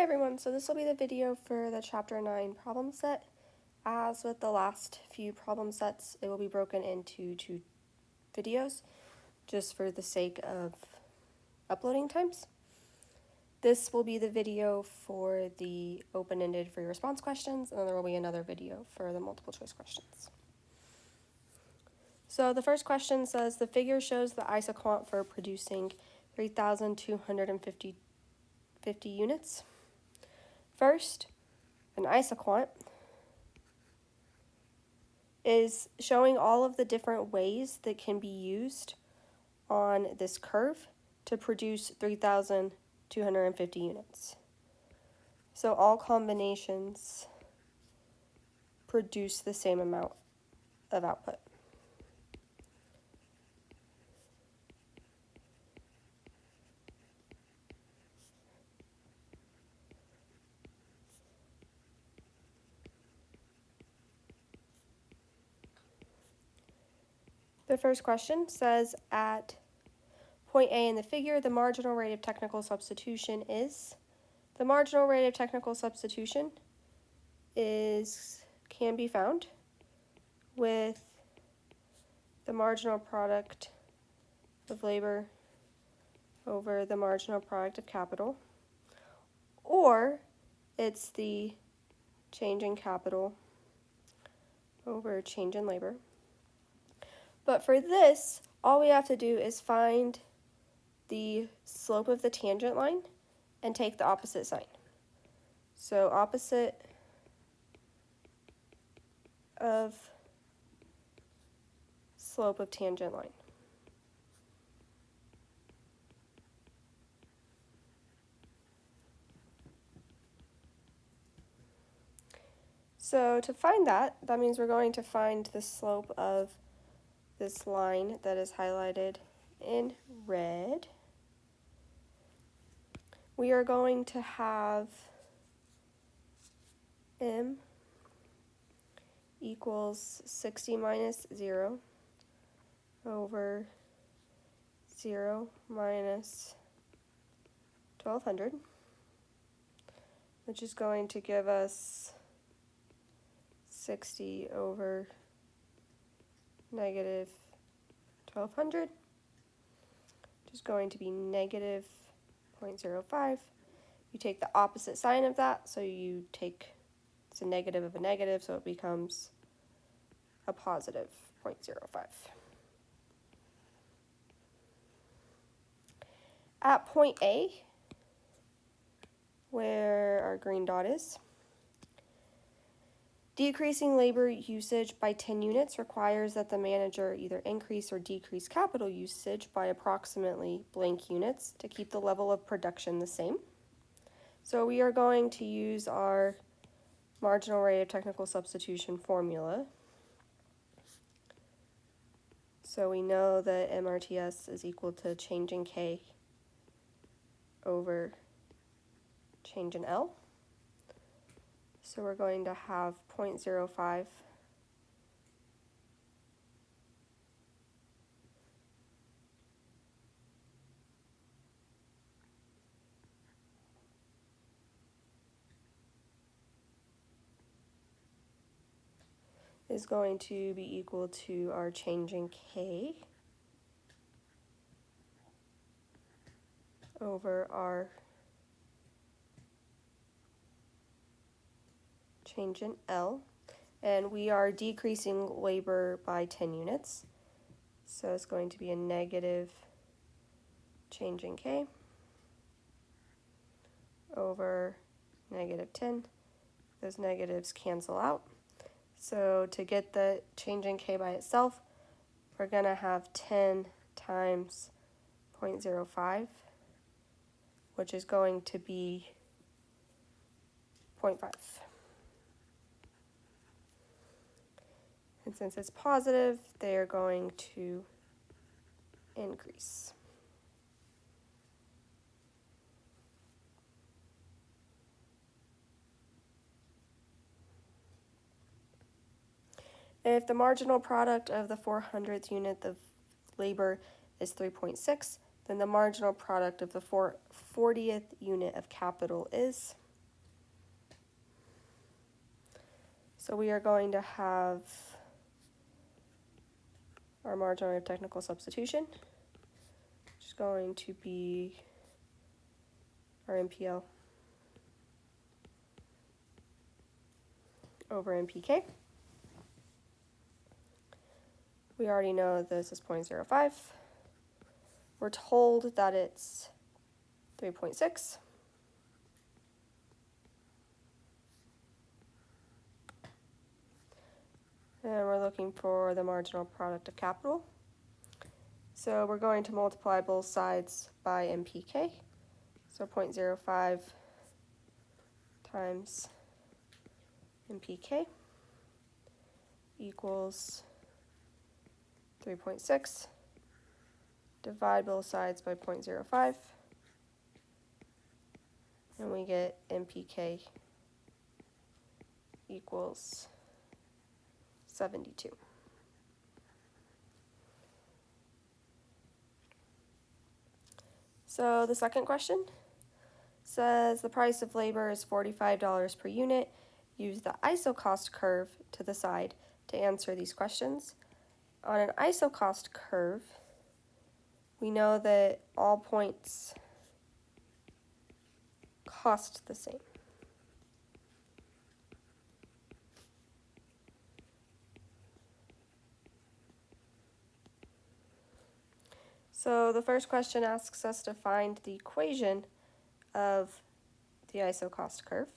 everyone, so this will be the video for the Chapter 9 problem set. As with the last few problem sets, it will be broken into 2 videos, just for the sake of uploading times. This will be the video for the open-ended free response questions, and then there will be another video for the multiple choice questions. So the first question says, the figure shows the isoquant for producing 3,250 units. First, an isoquant is showing all of the different ways that can be used on this curve to produce 3,250 units. So all combinations produce the same amount of output. The first question says, at point A in the figure, the marginal rate of technical substitution is. The marginal rate of technical substitution can be found with the marginal product of labor over the marginal product of capital, or it's the change in capital over change in labor. But for this, all we have to do is find the slope of the tangent line and take the opposite sign. So opposite of slope of tangent line. So to find that means we're going to find the slope of this line that is highlighted in red. We are going to have m equals 60 minus 0 over 0 minus 1200, which is going to give us 60 over negative 1200, which is going to be negative 0.05. You take the opposite sign of that, so you take, it's a negative of a negative, so it becomes a positive 0.05. At point A, where our green dot is, decreasing labor usage by 10 units requires that the manager either increase or decrease capital usage by approximately blank units to keep the level of production the same. So we are going to use our marginal rate of technical substitution formula. So we know that MRTS is equal to change in K over change in L. So we're going to have 0.05 is going to be equal to our change in K over our change in L, and we are decreasing labor by 10 units, so it's going to be a negative change in K over negative 10. Those negatives cancel out, so to get the change in K by itself, we're going to have 10 times 0.05, which is going to be 0.5. And since it's positive, they are going to increase. If the marginal product of the 400th unit of labor is 3.6, then the marginal product of the 40th unit of capital is. So we are going to have our marginal rate of technical substitution, which is going to be our MPL over MPK. We already know this is 0.05. We're told that it's 3.6. And we're looking for the marginal product of capital. So we're going to multiply both sides by MPK. So 0.05 times MPK equals 3.6. Divide both sides by 0.05. And we get MPK equals 72. So the second question says the price of labor is $45 per unit. Use the isocost curve to the side to answer these questions. On an isocost curve, we know that all points cost the same. So the first question asks us to find the equation of the isocost curve.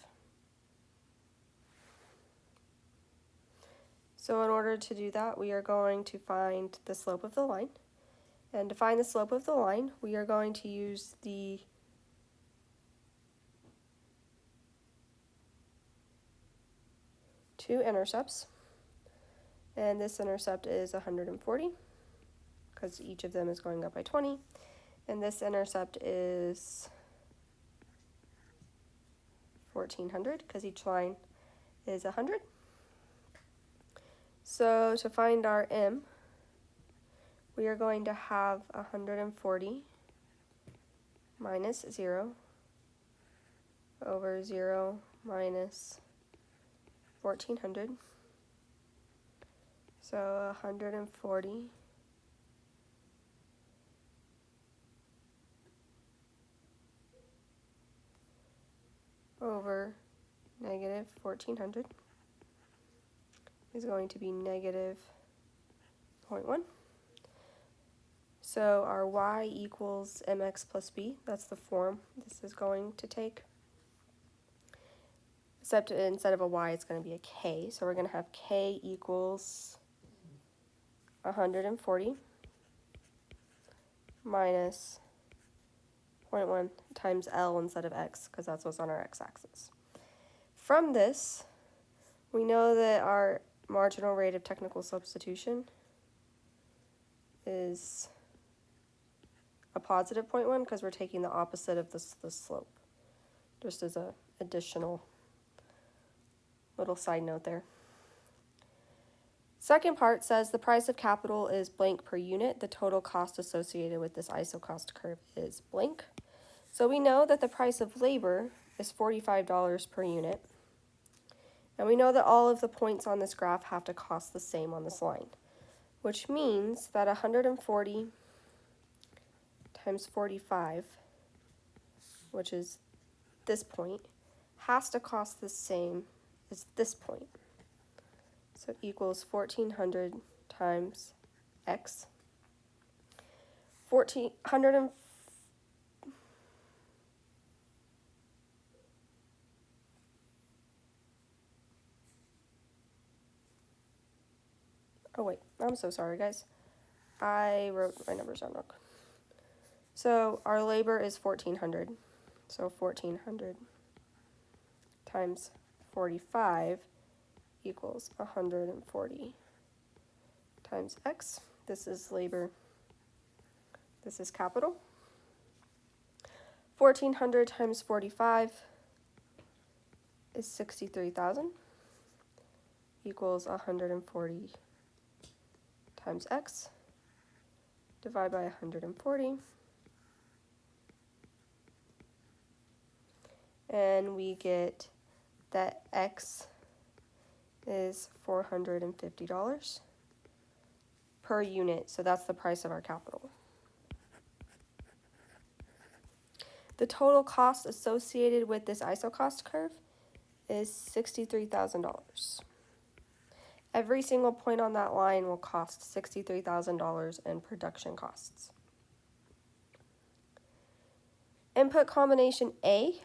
So in order to do that, we are going to find the slope of the line. And to find the slope of the line, we are going to use the two intercepts. And this intercept is 140, because each of them is going up by 20. And this intercept is 1400, because each line is 100. So to find our M, we are going to have 140 minus 0 over 0 minus 1400. So 140 over negative 1400 is going to be negative 0.1. So our y equals mx plus b, that's the form this is going to take. Except instead of a y, it's going to be a k. So we're going to have k equals 140 minus 0.1 times L instead of x, because that's what's on our x-axis. From this, we know that our marginal rate of technical substitution is a positive 0.1 because we're taking the opposite of the slope, just as an additional little side note there. Second part says the price of capital is blank per unit. The total cost associated with this isocost curve is blank. So we know that the price of labor is $45 per unit. And we know that all of the points on this graph have to cost the same on this line, which means that 140 times 45, which is this point, has to cost the same as this point. So it equals 1400 times x. 1400 oh wait, I'm so sorry guys. I wrote my numbers down wrong. So our labor is 1400. So 1400 times 45 equals 140 times x. This is labor. This is capital. 1400 times 45 is 63,000 equals 140 times x. Divide by 140. And we get that x is $450 per unit, so that's the price of our capital. The total cost associated with this isocost curve is $63,000. Every single point on that line will cost $63,000 in production costs. Input combination A,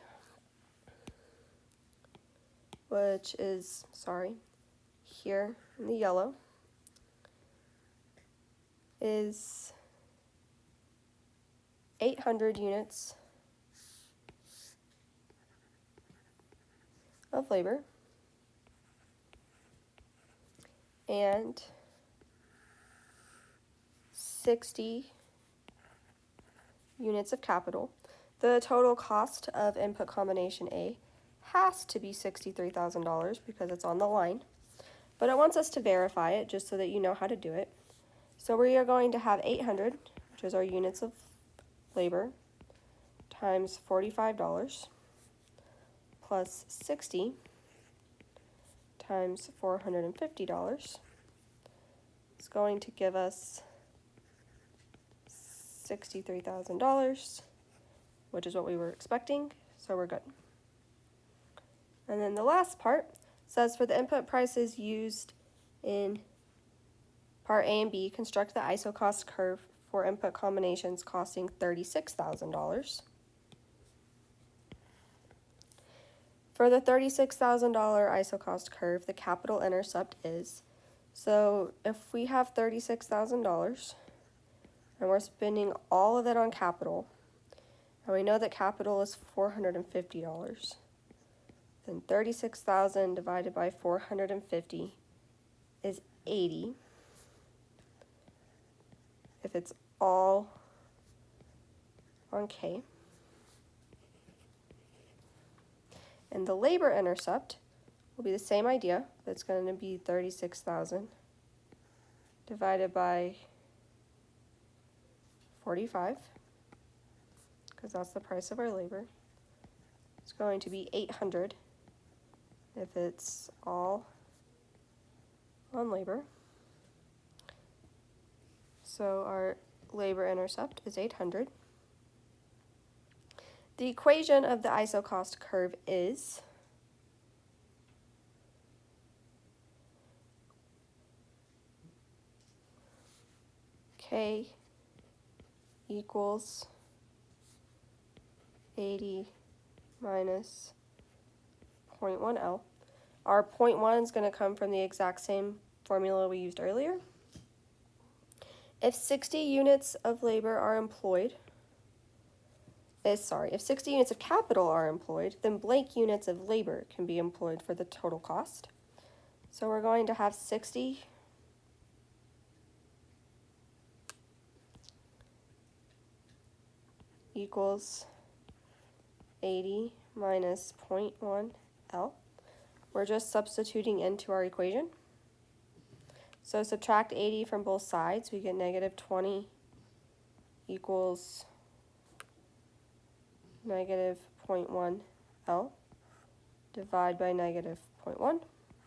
which is, here in the yellow, is 800 units of labor and 60 units of capital. The total cost of input combination A has to be $63,000 because it's on the line, but it wants us to verify it just so that you know how to do it. So we are going to have 800, which is our units of labor, times $45 plus 60 times $450 is going to give us $63,000, which is what we were expecting, so we're good. And then the last part says for the input prices used in part A and B, construct the isocost curve for input combinations costing $36,000. For the $36,000 isocost curve, the capital intercept is, so if we have $36,000 and we're spending all of it on capital, and we know that capital is $450, then 36,000 divided by 450 is 80. If it's all on K. And the labor intercept will be the same idea, but it's going to be 36,000 divided by 45, because that's the price of our labor. It's going to be 800 if it's all on labor. So our labor intercept is 800. The equation of the isocost curve is K equals 80 minus 0.1 L. Our 0.1 is going to come from the exact same formula we used earlier. If 60 units of labor are employed, if 60 units of capital are employed, then blank units of labor can be employed for the total cost. So we're going to have 60 equals 80 minus 0.1 L. We're just substituting into our equation. So subtract 80 from both sides, we get negative 20 equals negative 0.1 L. Divide by negative 0.1,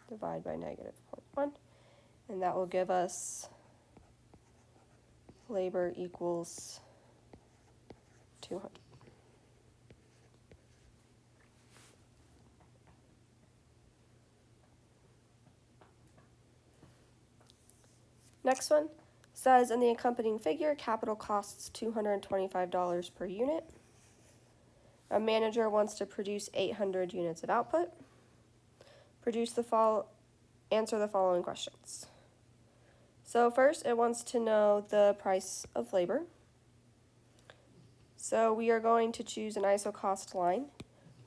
divide by negative 0.1, and that will give us labor equals 200. Next one says in the accompanying figure, capital costs $225 per unit. A manager wants to produce 800 units of output. Answer the following questions. So first, it wants to know the price of labor. So we are going to choose an isocost line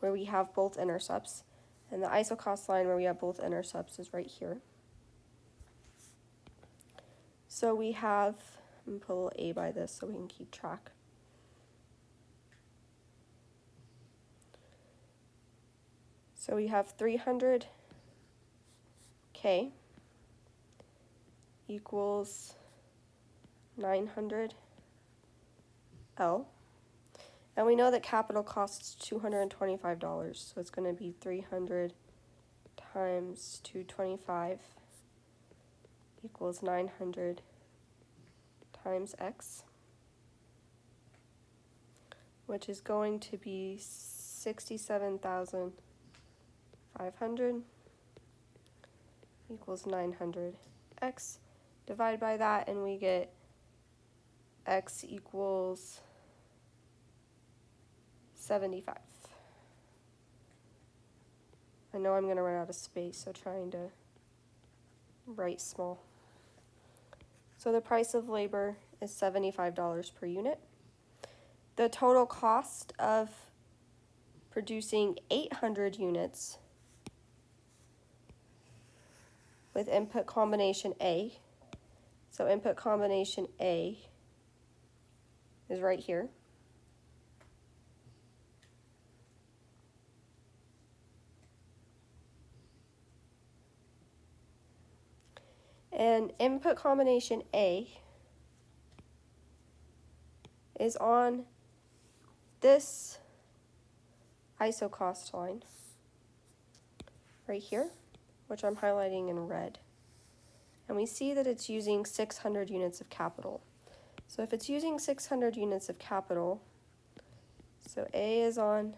where we have both intercepts, and the isocost line where we have both intercepts is right here. So we have, I'm going to put a little A by this so we can keep track. So we have 300K equals 900L. And we know that capital costs $225, so it's going to be 300 times 225 equals 900 times x, which is going to be 67,500 equals 900 x. Divide by that and we get x equals 75. I know I'm going to run out of space, so trying to write small. So the price of labor is $75 per unit. The total cost of producing 800 units with input combination A. So input combination A is right here. And input combination A is on this isocost line right here, which I'm highlighting in red. And we see that it's using 600 units of capital. So if it's using 600 units of capital, so A is on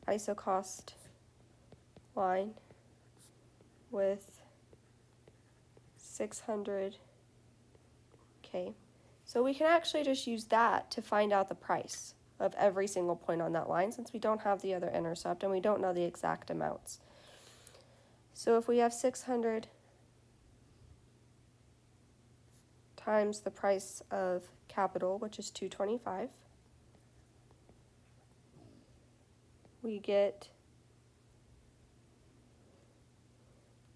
isocost line with 600K. So we can actually just use that to find out the price of every single point on that line, since we don't have the other intercept and we don't know the exact amounts. So if we have 600 times the price of capital, which is 225, we get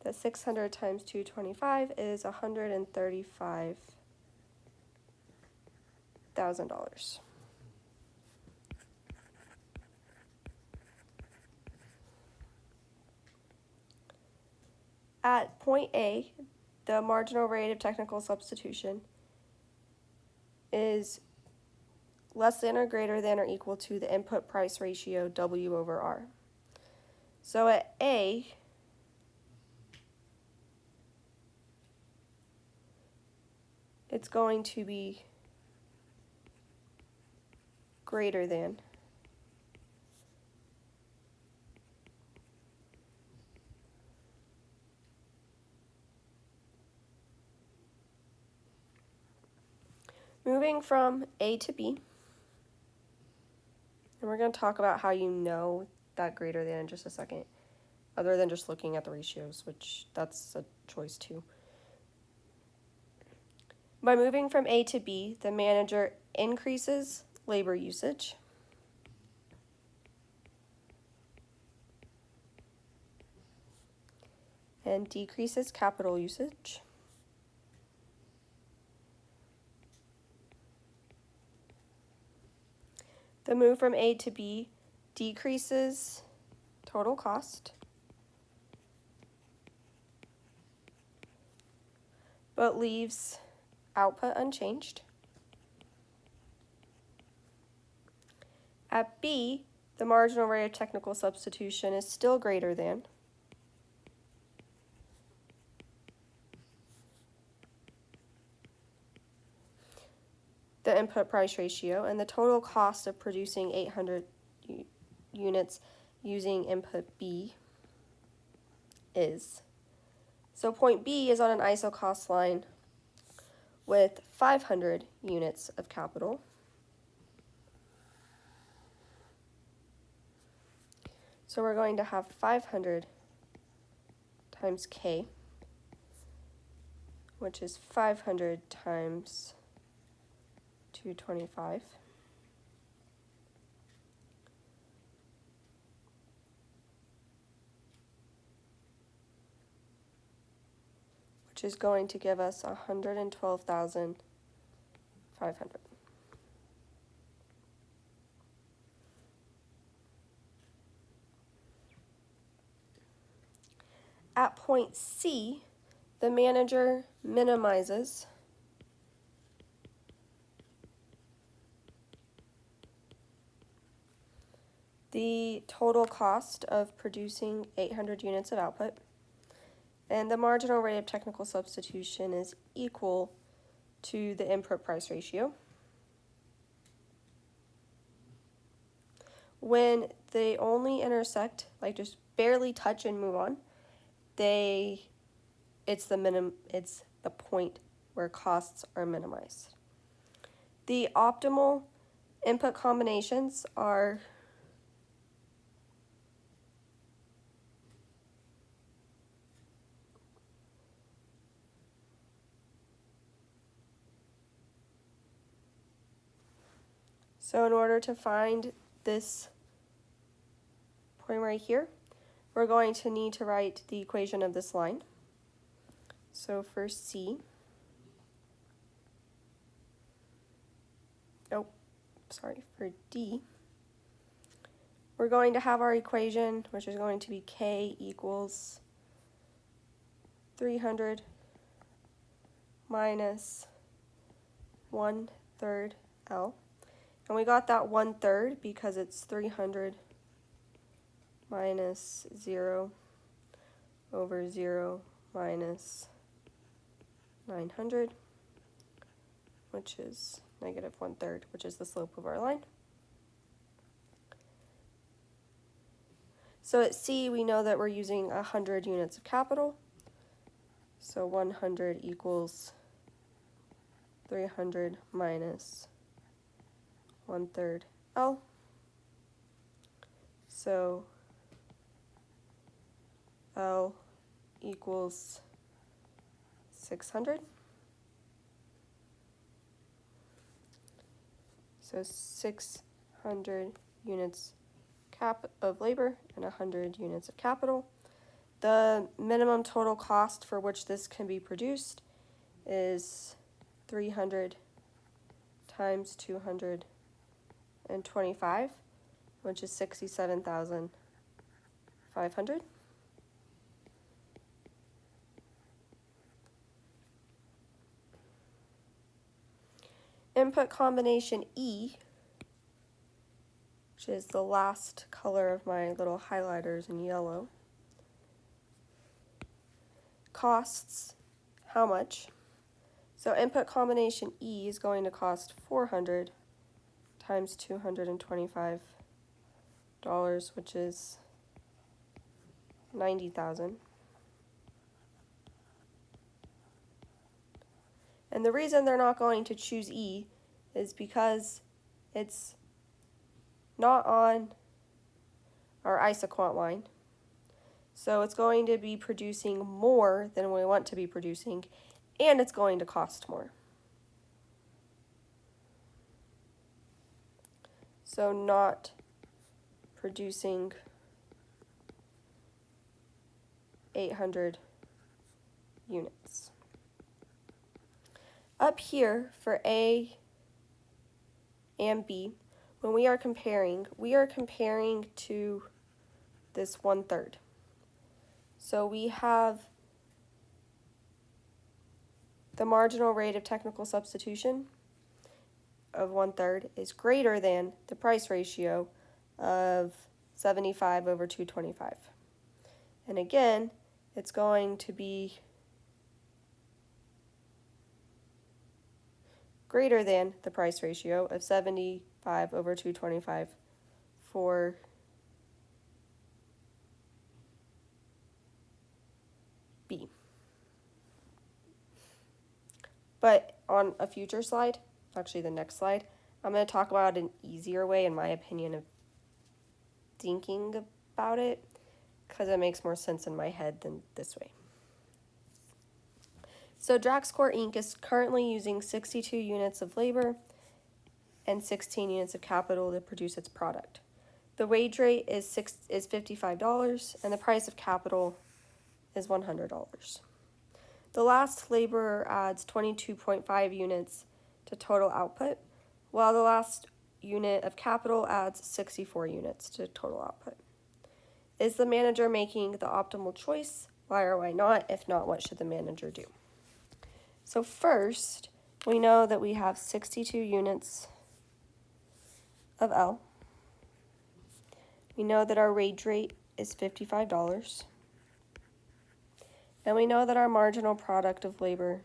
that 600 times 225 is $135,000. At point A, the marginal rate of technical substitution is less than or greater than or equal to the input price ratio W over R. So at A, it's going to be greater than moving from A to B, and we're going to talk about how you know that greater than in just a second, other than just looking at the ratios, which that's a choice too. By moving from A to B, the manager increases labor usage, and decreases capital usage. The move from A to B decreases total cost, but leaves output unchanged. At B, the marginal rate of technical substitution is still greater than the input price ratio, and the total cost of producing 800 units using input B is. So point B is on an isocost line with 500 units of capital. So we're going to have 500 times K, which is 500 times 225. Which is going to give us 112,500. At point C, the manager minimizes the total cost of producing 800 units of output, and the marginal rate of technical substitution is equal to the input price ratio. When they only intersect, like just barely touch and move on, it's the point where costs are minimized. The optimal input combinations are so in order to find this point right here, we're going to need to write the equation of this line. So for C, for D, we're going to have our equation, which is going to be K equals 300 minus 1/3 L. And we got that 1/3 because it's 300 minus 0 over 0 minus 900, which is negative 1/3, which is the slope of our line. So at C, we know that we're using 100 units of capital. So 100 equals 300 minus 1/3 L. So L equals 600. So 600 units of labor and 100 units of capital. The minimum total cost for which this can be produced is 300 times 225, which is 67,500. Input combination E, which is the last color of my little highlighters in yellow, costs how much? So input combination E is going to cost 400 times $225, which is 90,000. And the reason they're not going to choose E is because it's not on our isoquant line. So it's going to be producing more than we want to be producing, and it's going to cost more. So not producing 800 units. Up here for A and B, when we are comparing to this 1/3. So we have the marginal rate of technical substitution of 1/3 is greater than the price ratio of 75 over 225. And again, it's going to be greater than the price ratio of 75 over 225 for B. But on a future slide, actually the next slide, I'm going to talk about an easier way, in my opinion, of thinking about it, because it makes more sense in my head than this way. So Draxcore Inc. is currently using 62 units of labor and 16 units of capital to produce its product. The wage rate is $55, and the price of capital is $100. The last laborer adds 22.5 units to total output, while the last unit of capital adds 64 units to total output. Is the manager making the optimal choice? Why or why not? If not, what should the manager do? So first, we know that we have 62 units of L. We know that our wage rate is $55. And we know that our marginal product of labor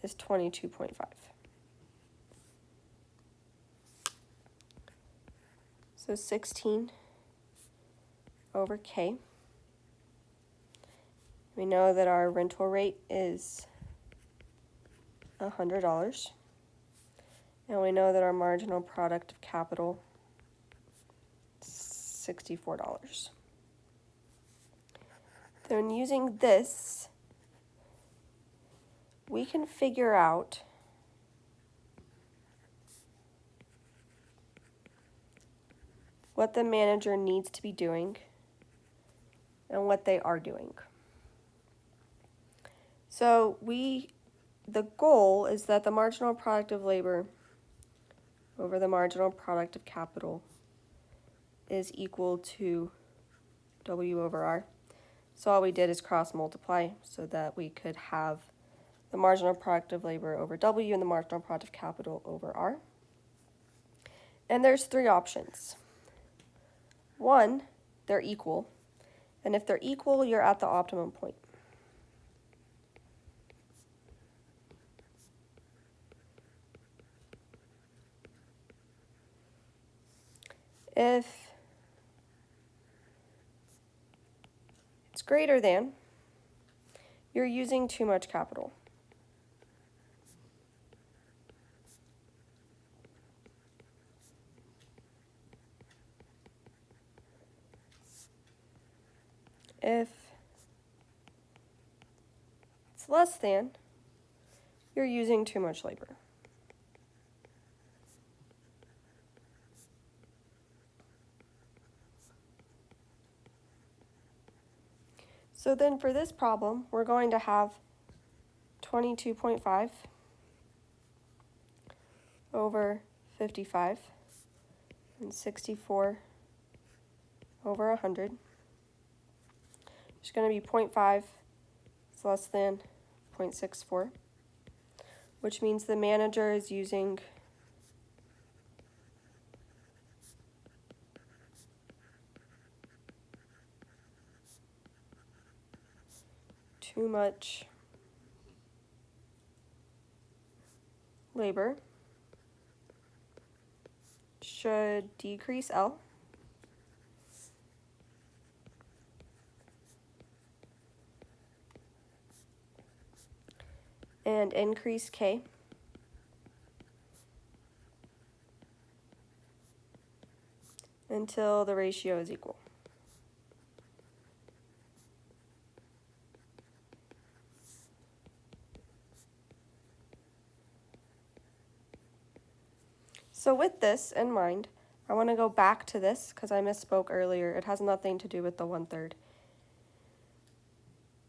is 22.5. So 16 over K. We know that our rental rate is $100. And we know that our marginal product of capital is $64. Then using this, we can figure out what the manager needs to be doing and what they are doing. So the goal is that the marginal product of labor over the marginal product of capital is equal to W over R. So all we did is cross multiply so that we could have the marginal product of labor over W and the marginal product of capital over R. And there's three options. One, they're equal. And if they're equal, you're at the optimum point. If it's greater than, you're using too much capital. If it's less than, you're using too much labor. So then for this problem, we're going to have 22.5 over 55 and 64 over 100. There's going to be 0.5 is less than 0.64, which means the manager is using too much labor. Should decrease L. And increase K. Until the ratio is equal. So with this in mind, I want to go back to this because I misspoke earlier. It has nothing to do with the 1/3.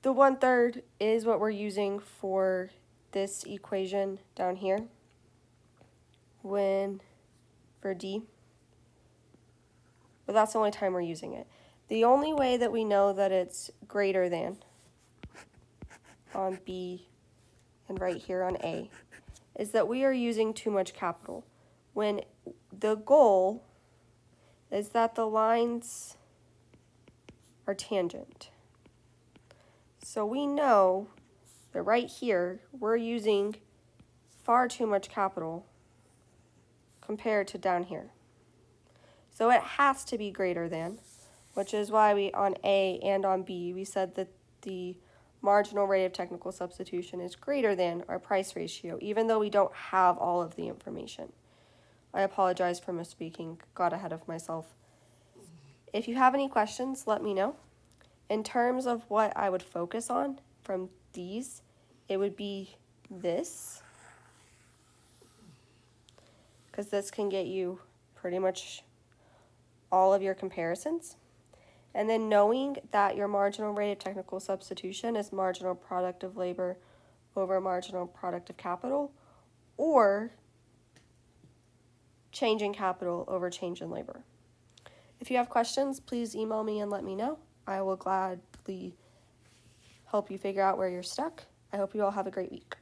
The 1/3 is what we're using for this equation down here for D. But that's the only time we're using it. The only way that we know that it's greater than on B and right here on A is that we are using too much capital. When the goal is that the lines are tangent. So we know that right here, we're using far too much capital compared to down here. So it has to be greater than, which is why we, on A and on B, we said that the marginal rate of technical substitution is greater than our price ratio, even though we don't have all of the information. I apologize for misspeaking, got ahead of myself. If you have any questions, let me know. In terms of what I would focus on from these, it would be this, because this can get you pretty much all of your comparisons. And then knowing that your marginal rate of technical substitution is marginal product of labor over marginal product of capital, or change in capital over change in labor. If you have questions, please email me and let me know. I will gladly help you figure out where you're stuck. I hope you all have a great week.